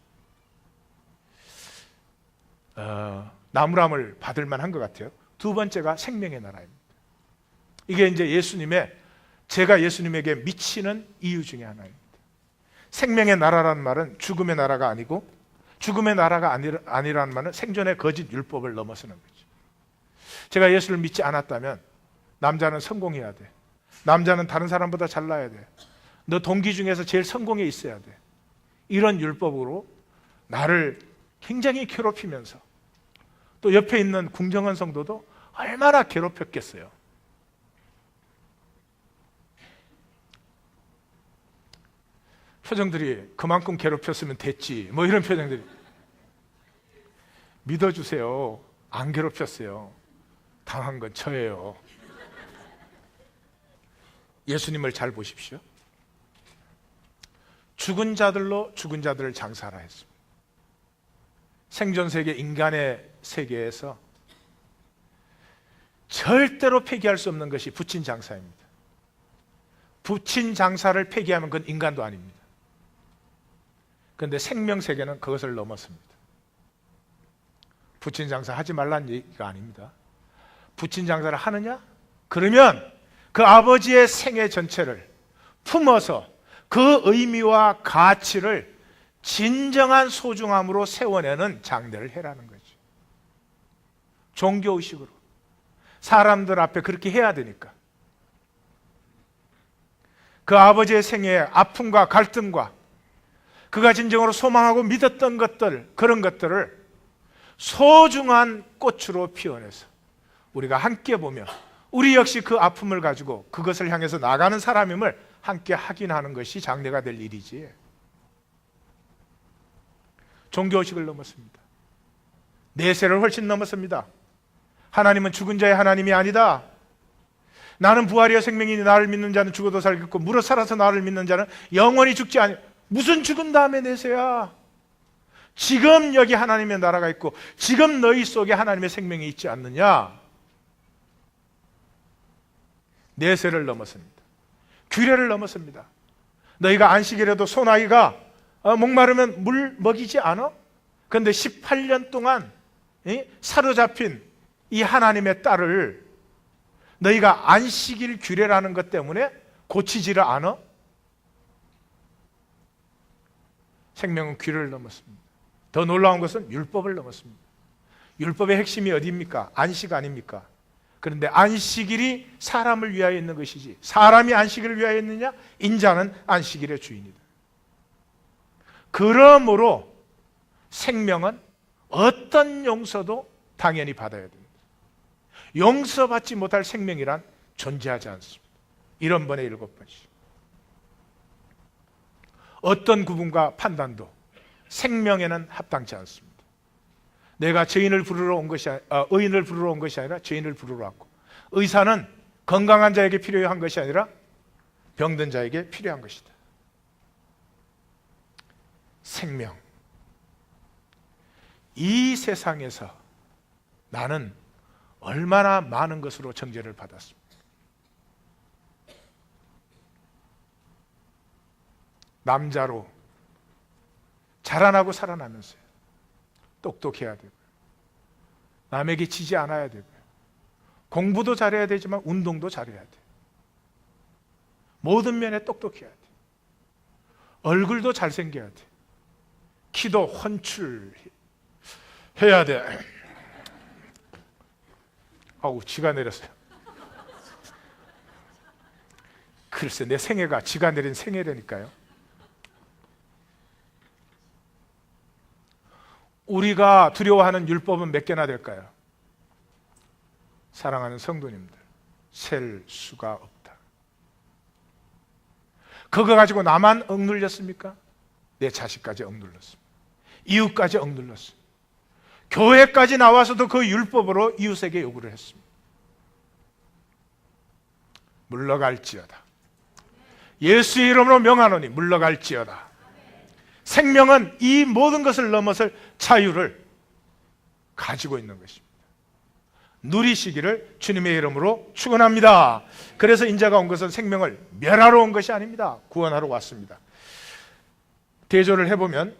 나무람을 받을 만한 것 같아요. 두 번째가 생명의 나라입니다. 이게 이제 제가 예수님에게 미치는 이유 중에 하나입니다. 생명의 나라라는 말은 죽음의 나라가 아니고, 죽음의 나라가 아니라는 말은 생존의 거짓 율법을 넘어서는 거죠. 제가 예수를 믿지 않았다면 남자는 성공해야 돼. 남자는 다른 사람보다 잘나야 돼. 너 동기 중에서 제일 성공해 있어야 돼. 이런 율법으로 나를 굉장히 괴롭히면서 또 옆에 있는 궁정한 성도도 얼마나 괴롭혔겠어요. 표정들이 그만큼 괴롭혔으면 됐지 뭐 이런 표정들이. 믿어주세요. 안 괴롭혔어요. 당한 건 저예요. 예수님을 잘 보십시오. 죽은 자들로 죽은 자들을 장사하라 했습니다. 생존 세계, 인간의 세계에서 절대로 폐기할 수 없는 것이 부친 장사입니다. 부친 장사를 폐기하면 그건 인간도 아닙니다. 그런데 생명 세계는 그것을 넘었습니다. 부친 장사 하지 말라는 얘기가 아닙니다. 부친 장사를 하느냐? 그러면 그 아버지의 생애 전체를 품어서 그 의미와 가치를 진정한 소중함으로 세워내는 장대를 해라는 거죠. 종교의식으로 사람들 앞에 그렇게 해야 되니까. 그 아버지의 생애의 아픔과 갈등과 그가 진정으로 소망하고 믿었던 것들, 그런 것들을 소중한 꽃으로 피워내서 우리가 함께 보며 우리 역시 그 아픔을 가지고 그것을 향해서 나가는 사람임을 함께 확인하는 것이 장례가 될 일이지. 종교의식을 넘었습니다. 내세를 훨씬 넘었습니다. 하나님은 죽은 자의 하나님이 아니다. 나는 부활이여 생명이니 나를 믿는 자는 죽어도 살겠고 물어 살아서 나를 믿는 자는 영원히 죽지 아니. 무슨 죽은 다음에 내세야? 지금 여기 하나님의 나라가 있고 지금 너희 속에 하나님의 생명이 있지 않느냐? 내세를 넘었습니다. 규례를 넘었습니다. 너희가 안식일에도 소나기가 목마르면 물 먹이지 않아? 그런데 18년 동안 사로잡힌 이 하나님의 딸을 너희가 안식일 규례라는 것 때문에 고치지를 않아? 생명은 규례를 넘었습니다. 더 놀라운 것은 율법을 넘었습니다. 율법의 핵심이 어디입니까? 안식 아닙니까? 그런데 안식일이 사람을 위하여 있는 것이지 사람이 안식일을 위하여 있느냐? 인자는 안식일의 주인이다. 그러므로 생명은 어떤 용서도 당연히 받아야 됩니다. 용서받지 못할 생명이란 존재하지 않습니다. 1번에 7번씩. 어떤 구분과 판단도 생명에는 합당치 않습니다. 내가 의인을 부르러 온 것이 아니라 죄인을 부르러 왔고, 의사는 건강한 자에게 필요한 것이 아니라 병든 자에게 필요한 것이다. 생명. 이 세상에서 나는 얼마나 많은 것으로 정죄를 받았습니다. 남자로 자라나고 살아나면서요. 똑똑해야 되고요. 남에게 지지 않아야 되고요. 공부도 잘해야 되지만 운동도 잘해야 돼요. 모든 면에 똑똑해야 돼. 얼굴도 잘생겨야 돼. 키도 훤출해야 돼. 아우, 지가 내렸어요. 글쎄, 내 생애가 지가 내린 생애라니까요. 우리가 두려워하는 율법은 몇 개나 될까요? 사랑하는 성도님들, 셀 수가 없다. 그거 가지고 나만 억눌렸습니까? 내 자식까지 억눌렀습니다. 이웃까지 억눌렀습니다. 교회까지 나와서도 그 율법으로 이웃에게 요구를 했습니다. 물러갈지어다. 예수의 이름으로 명하노니 물러갈지어다. 생명은 이 모든 것을 넘어설 자유를 가지고 있는 것입니다. 누리시기를 주님의 이름으로 축원합니다. 그래서 인자가 온 것은 생명을 멸하러 온 것이 아닙니다. 구원하러 왔습니다. 대조를 해보면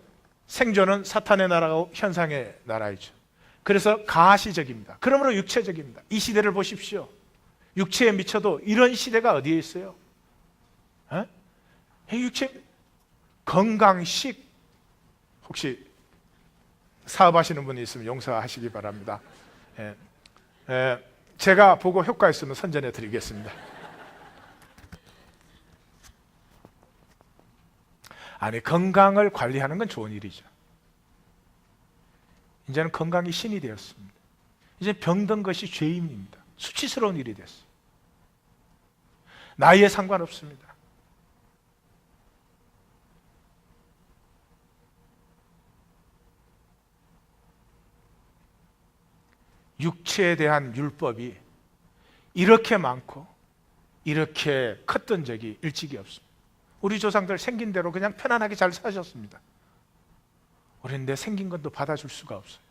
생존은 사탄의 나라고 현상의 나라이죠. 그래서 가시적입니다. 그러므로 육체적입니다. 이 시대를 보십시오. 육체에 미쳐도 이런 시대가 어디에 있어요? 육체 건강식, 혹시 사업하시는 분이 있으면 용서하시기 바랍니다. 제가 보고 효과 있으면 선전해 드리겠습니다. 아니, 건강을 관리하는 건 좋은 일이죠. 이제는 건강이 신이 되었습니다. 이제 병든 것이 죄인입니다. 수치스러운 일이 됐어요. 나이에 상관없습니다. 육체에 대한 율법이 이렇게 많고 이렇게 컸던 적이 일찍이 없습니다. 우리 조상들 생긴 대로 그냥 편안하게 잘 사셨습니다. 우리는 내 생긴 것도 받아줄 수가 없어요.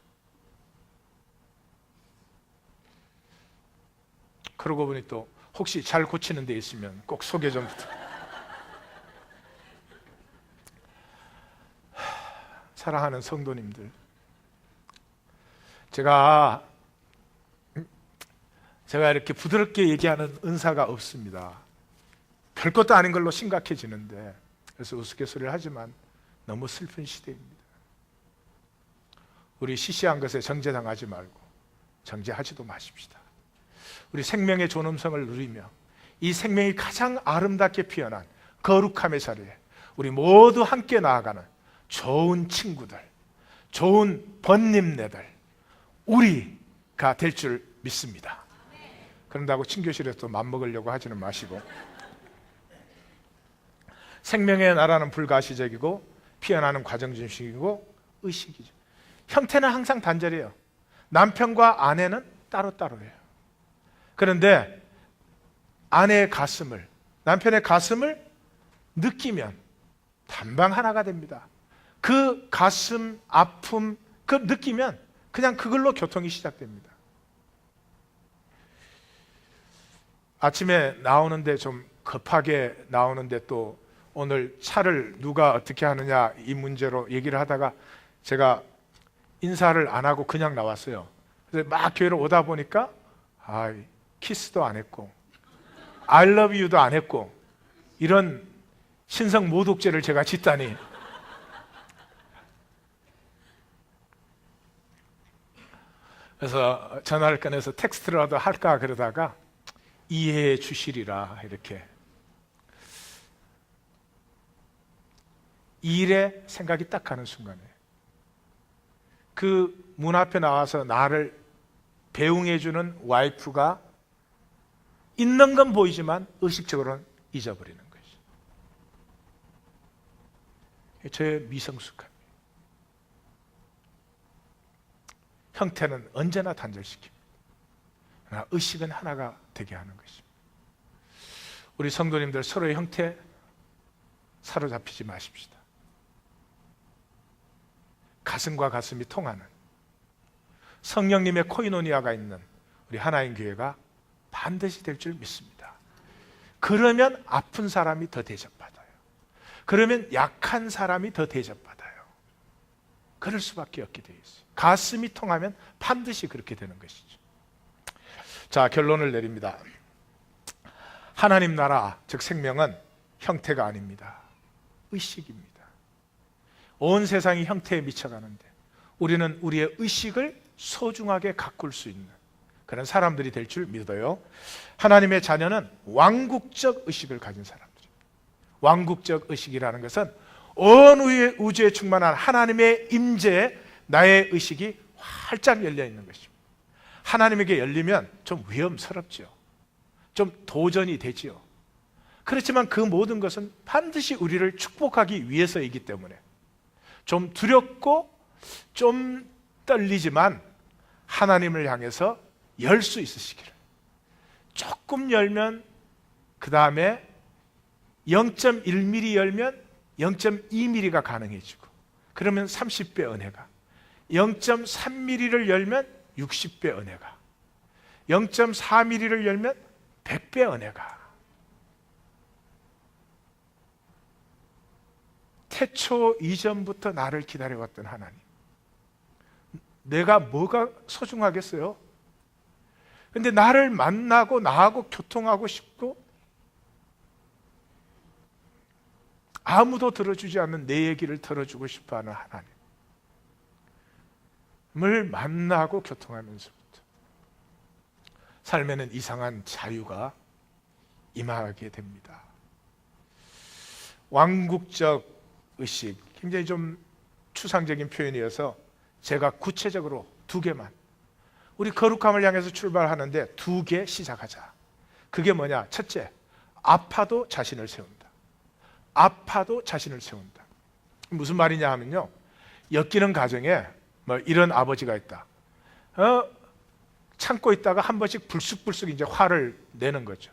그러고 보니 또 혹시 잘 고치는 데 있으면 꼭 소개 좀 부탁드립니다. 사랑하는 성도님들, 제가 이렇게 부드럽게 얘기하는 은사가 없습니다. 별것도 아닌 걸로 심각해지는데, 그래서 우스갯소리를 하지만 너무 슬픈 시대입니다. 우리 시시한 것에 정죄당하지 말고 정죄하지도 마십시다. 우리 생명의 존엄성을 누리며 이 생명이 가장 아름답게 피어난 거룩함의 자리에 우리 모두 함께 나아가는 좋은 친구들, 좋은 번님네들, 우리가 될 줄 믿습니다. 그런다고 친교실에서 또 맘먹으려고 하지는 마시고, 생명의 나라는 불가시적이고 피어나는 과정 중심이고 의식이죠. 형태는 항상 단절이에요. 남편과 아내는 따로따로예요. 그런데 아내의 가슴을, 남편의 가슴을 느끼면 단방 하나가 됩니다. 그 가슴 아픔, 그 느끼면 그냥 그걸로 교통이 시작됩니다. 아침에 나오는데 좀 급하게 나오는데 또 오늘 차를 누가 어떻게 하느냐 이 문제로 얘기를 하다가 제가 인사를 안 하고 그냥 나왔어요. 그래서 막 교회로 오다 보니까 키스도 안 했고 I love you도 안 했고 이런 신성 모독죄를 제가 짓다니. 그래서 전화를 꺼내서 텍스트라도 할까 그러다가 이해해 주시리라 이렇게. 일에 생각이 딱 가는 순간에 그 문 앞에 나와서 나를 배웅해 주는 와이프가 있는 건 보이지만 의식적으로는 잊어버리는 것이죠. 저의 미성숙함이에요. 형태는 언제나 단절시킵니다. 그러나 의식은 하나가 되게 하는 것입니다. 우리 성도님들 서로의 형태 사로잡히지 마십시다. 가슴과 가슴이 통하는 성령님의 코이노니아가 있는 우리 하나인 교회가 반드시 될 줄 믿습니다. 그러면 아픈 사람이 더 대접받아요. 그러면 약한 사람이 더 대접받아요. 그럴 수밖에 없게 되어 있어요. 가슴이 통하면 반드시 그렇게 되는 것이죠. 자, 결론을 내립니다. 하나님 나라, 즉 생명은 형태가 아닙니다. 의식입니다. 온 세상이 형태에 미쳐가는데 우리는 우리의 의식을 소중하게 가꿀 수 있는 그런 사람들이 될 줄 믿어요. 하나님의 자녀는 왕국적 의식을 가진 사람들입니다. 왕국적 의식이라는 것은 온 우주에 충만한 하나님의 임재에 나의 의식이 활짝 열려 있는 것입니다. 하나님에게 열리면 좀 위험스럽죠. 좀 도전이 되지요. 그렇지만 그 모든 것은 반드시 우리를 축복하기 위해서이기 때문에 좀 두렵고 좀 떨리지만 하나님을 향해서 열 수 있으시기를. 조금 열면 그 다음에 0.1mm 열면 0.2mm가 가능해지고, 그러면 30배 은혜가, 0.3mm를 열면 60배 은혜가, 0.4mm를 열면 100배 은혜가. 태초 이전부터 나를 기다려왔던 하나님, 내가 뭐가 소중하겠어요? 근데 나를 만나고 나하고 교통하고 싶고 아무도 들어주지 않는 내 얘기를 들어주고 싶어하는 하나님을 만나고 교통하면서부터 삶에는 이상한 자유가 임하게 됩니다. 왕국적 의식, 굉장히 좀 추상적인 표현이어서 제가 구체적으로 두 개만, 우리 거룩함을 향해서 출발하는데 두 개 시작하자. 그게 뭐냐? 첫째, 아파도 자신을 세운다. 아파도 자신을 세운다. 무슨 말이냐 하면요, 엮이는 가정에 뭐 이런 아버지가 있다. 참고 있다가 한 번씩 불쑥불쑥 이제 화를 내는 거죠.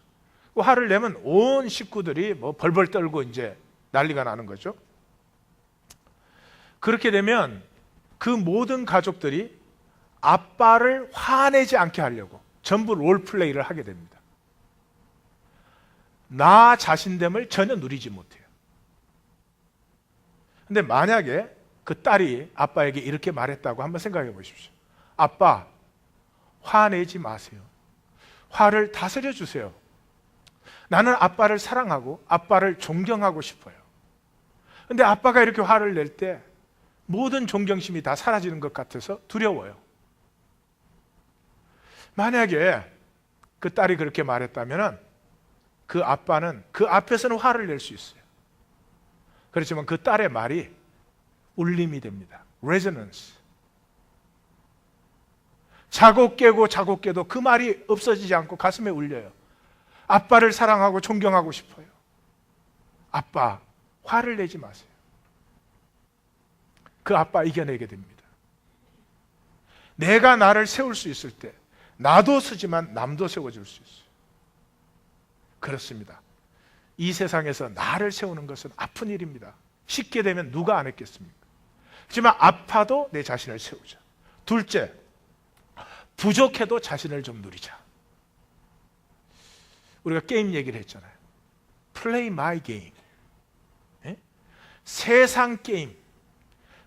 화를 내면 온 식구들이 뭐 벌벌 떨고 이제 난리가 나는 거죠. 그렇게 되면 그 모든 가족들이 아빠를 화내지 않게 하려고 전부 롤플레이를 하게 됩니다. 나 자신됨을 전혀 누리지 못해요. 근데 만약에 그 딸이 아빠에게 이렇게 말했다고 한번 생각해 보십시오. 아빠, 화내지 마세요. 화를 다스려 주세요. 나는 아빠를 사랑하고 아빠를 존경하고 싶어요. 근데 아빠가 이렇게 화를 낼 때 모든 존경심이 다 사라지는 것 같아서 두려워요. 만약에 그 딸이 그렇게 말했다면 그 아빠는 그 앞에서는 화를 낼 수 있어요. 그렇지만 그 딸의 말이 울림이 됩니다. 레저넌스. 자고 깨도 그 말이 없어지지 않고 가슴에 울려요. 아빠를 사랑하고 존경하고 싶어요. 아빠, 화를 내지 마세요. 그 아빠 이겨내게 됩니다. 내가 나를 세울 수 있을 때 나도 서지만 남도 세워줄 수 있어요. 그렇습니다. 이 세상에서 나를 세우는 것은 아픈 일입니다. 쉽게 되면 누가 안 했겠습니까? 하지만 아파도 내 자신을 세우자. 둘째, 부족해도 자신을 좀 누리자. 우리가 게임 얘기를 했잖아요. Play my game. 세상 게임.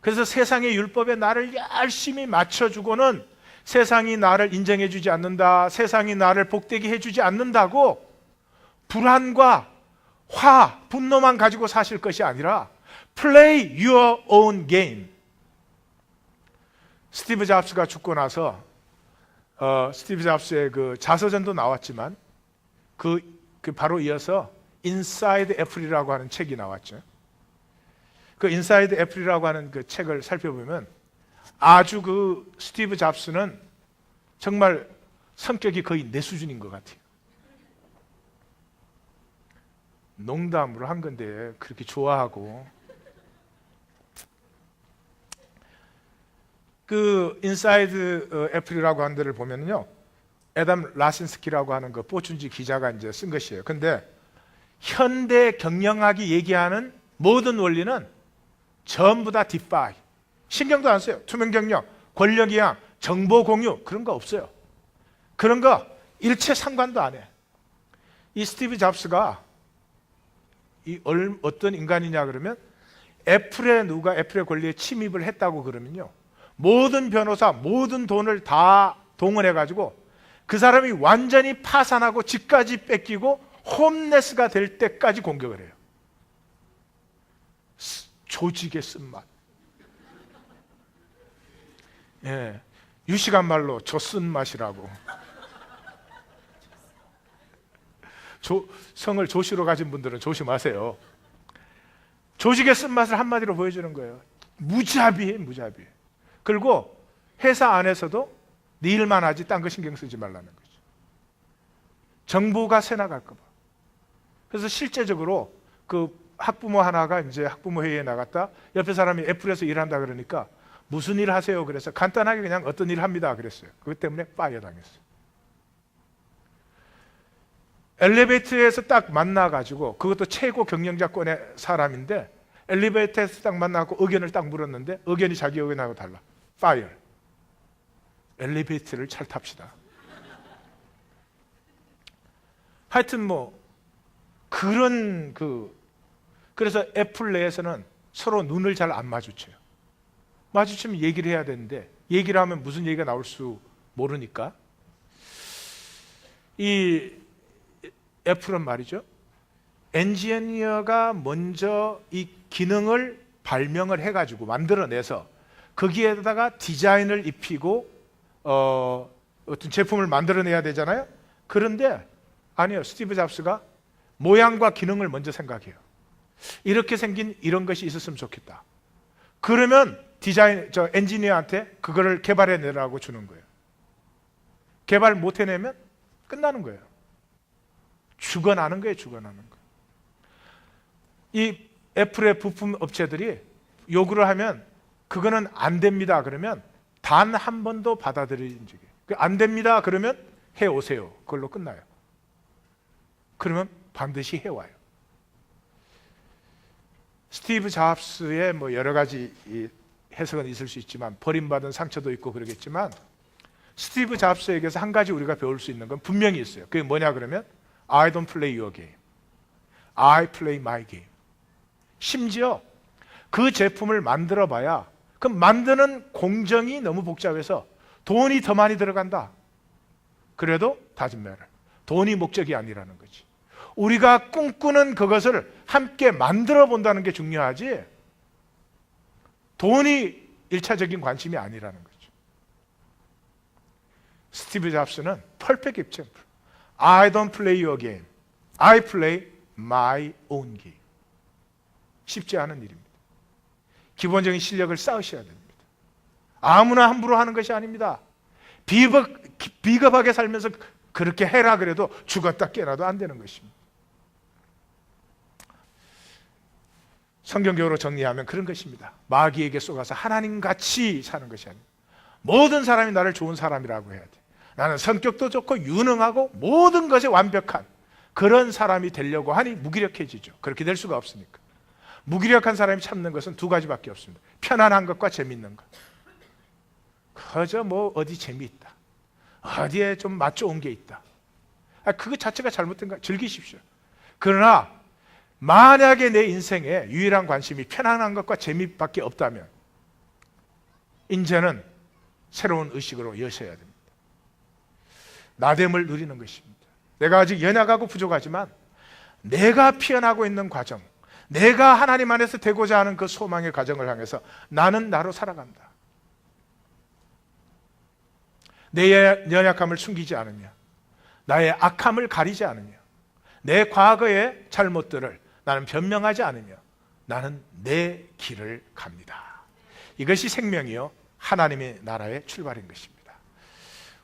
그래서 세상의 율법에 나를 열심히 맞춰주고는 세상이 나를 인정해주지 않는다, 세상이 나를 복되게 해주지 않는다고 불안과 화, 분노만 가지고 사실 것이 아니라 Play your own game. 스티브 잡스가 죽고 나서 스티브 잡스의 그 자서전도 나왔지만 그 바로 이어서 인사이드 애플이라고 하는 책이 나왔죠. 그 인사이드 애플이라고 하는 그 책을 살펴보면 아주 그 스티브 잡스는 정말 성격이 거의 내 수준인 것 같아요. 농담으로 한 건데 그렇게 좋아하고. 그 인사이드 애플이라고 하는 데를 보면요, 애담 라신스키라고 하는 그 포춘지 기자가 이제 쓴 것이에요. 근데 현대 경영학이 얘기하는 모든 원리는 전부 다 디파이. 신경도 안 써요. 투명 경영, 권력 이양, 정보 공유, 그런 거 없어요. 그런 거 일체 상관도 안 해. 이 스티브 잡스가 어떤 인간이냐 그러면 누가 애플의 권리에 침입을 했다고 그러면요, 모든 변호사, 모든 돈을 다 동원해 가지고 그 사람이 완전히 파산하고 집까지 뺏기고 홈레스가 될 때까지 공격을 해요. 조직의 쓴맛. 예, 유식한 말로 조쓴맛이라고. 성을 조시로 가진 분들은 조심하세요. 조직의 쓴맛을 한마디로 보여주는 거예요. 무자비해, 무자비해. 그리고 회사 안에서도 네 일만 하지 딴 거 신경 쓰지 말라는 거죠. 정보가 새 나갈까 봐. 그래서 실제적으로 그 학부모 하나가 이제 학부모 회의에 나갔다. 옆에 사람이 애플에서 일한다 그러니까 무슨 일 하세요? 그래서 간단하게 그냥 어떤 일 합니다 그랬어요. 그것 때문에 파이어 당했어요. 엘리베이터에서 딱 만나가지고, 그것도 최고 경영자권의 사람인데 엘리베이터에서 딱 만나고 의견을 딱 물었는데 의견이 자기 의견하고 달라. 파이어. 엘리베이터를 잘 탑시다. 하여튼 뭐 그런 그래서 애플 내에서는 서로 눈을 잘 안 마주쳐요. 마주치면 얘기를 해야 되는데 얘기를 하면 무슨 얘기가 나올 수 모르니까 이 애플은 말이죠. 엔지니어가 먼저 이 기능을 발명을 해가지고 만들어내서 거기에다가 디자인을 입히고 어떤 제품을 만들어내야 되잖아요. 그런데 아니요, 스티브 잡스가 모양과 기능을 먼저 생각해요. 이렇게 생긴 이런 것이 있었으면 좋겠다. 그러면 엔지니어한테 그거를 개발해내라고 주는 거예요. 개발 못 해내면 끝나는 거예요. 죽어나는 거예요, 죽어나는 거. 이 애플의 부품 업체들이 요구를 하면 그거는 안 됩니다 그러면 단 한 번도 받아들인 적이 안 됩니다 그러면 해오세요. 그걸로 끝나요. 그러면 반드시 해와요. 스티브 잡스의 뭐 여러 가지 해석은 있을 수 있지만 버림받은 상처도 있고 그러겠지만 스티브 잡스에게서 한 가지 우리가 배울 수 있는 건 분명히 있어요. 그게 뭐냐 그러면 I don't play your game. I play my game. 심지어 그 제품을 만들어 봐야 그 만드는 공정이 너무 복잡해서 돈이 더 많이 들어간다. 그래도 doesn't matter. 돈이 목적이 아니라는 거지. 우리가 꿈꾸는 그것을 함께 만들어 본다는 게 중요하지 돈이 1차적인 관심이 아니라는 거죠. 스티브 잡스는 perfect example. I don't play your game. I play my own game. 쉽지 않은 일입니다. 기본적인 실력을 쌓으셔야 됩니다. 아무나 함부로 하는 것이 아닙니다. 비겁하게 살면서 그렇게 해라 그래도 죽었다 깨나도 안 되는 것입니다. 성경적으로 정리하면 그런 것입니다. 마귀에게 속아서 하나님같이 사는 것이 아닙니다. 모든 사람이 나를 좋은 사람이라고 해야 돼. 나는 성격도 좋고 유능하고 모든 것에 완벽한 그런 사람이 되려고 하니 무기력해지죠. 그렇게 될 수가 없으니까. 무기력한 사람이 찾는 것은 두 가지밖에 없습니다. 편안한 것과 재미있는 것. 그저 뭐 어디 재미있다. 어디에 좀 맛 좋은 게 있다. 그거 자체가 잘못된 거 즐기십시오. 그러나 만약에 내 인생에 유일한 관심이 편안한 것과 재미밖에 없다면 이제는 새로운 의식으로 여셔야 됩니다. 나됨을 누리는 것입니다. 내가 아직 연약하고 부족하지만 내가 피어나고 있는 과정, 내가 하나님 안에서 되고자 하는 그 소망의 과정을 향해서 나는 나로 살아간다. 내 연약함을 숨기지 않으며 나의 악함을 가리지 않으며 내 과거의 잘못들을 나는 변명하지 않으며 나는 내 길을 갑니다. 이것이 생명이요 하나님의 나라의 출발인 것입니다.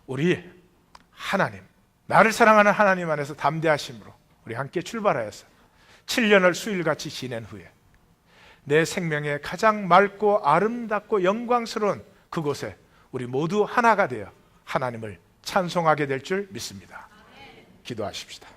우리 하나님, 나를 사랑하는 하나님 안에서 담대하심으로 우리 함께 출발하여서 7년을 수일같이 지낸 후에 내 생명의 가장 맑고 아름답고 영광스러운 그곳에 우리 모두 하나가 되어 하나님을 찬송하게 될 줄 믿습니다. 기도하십시다.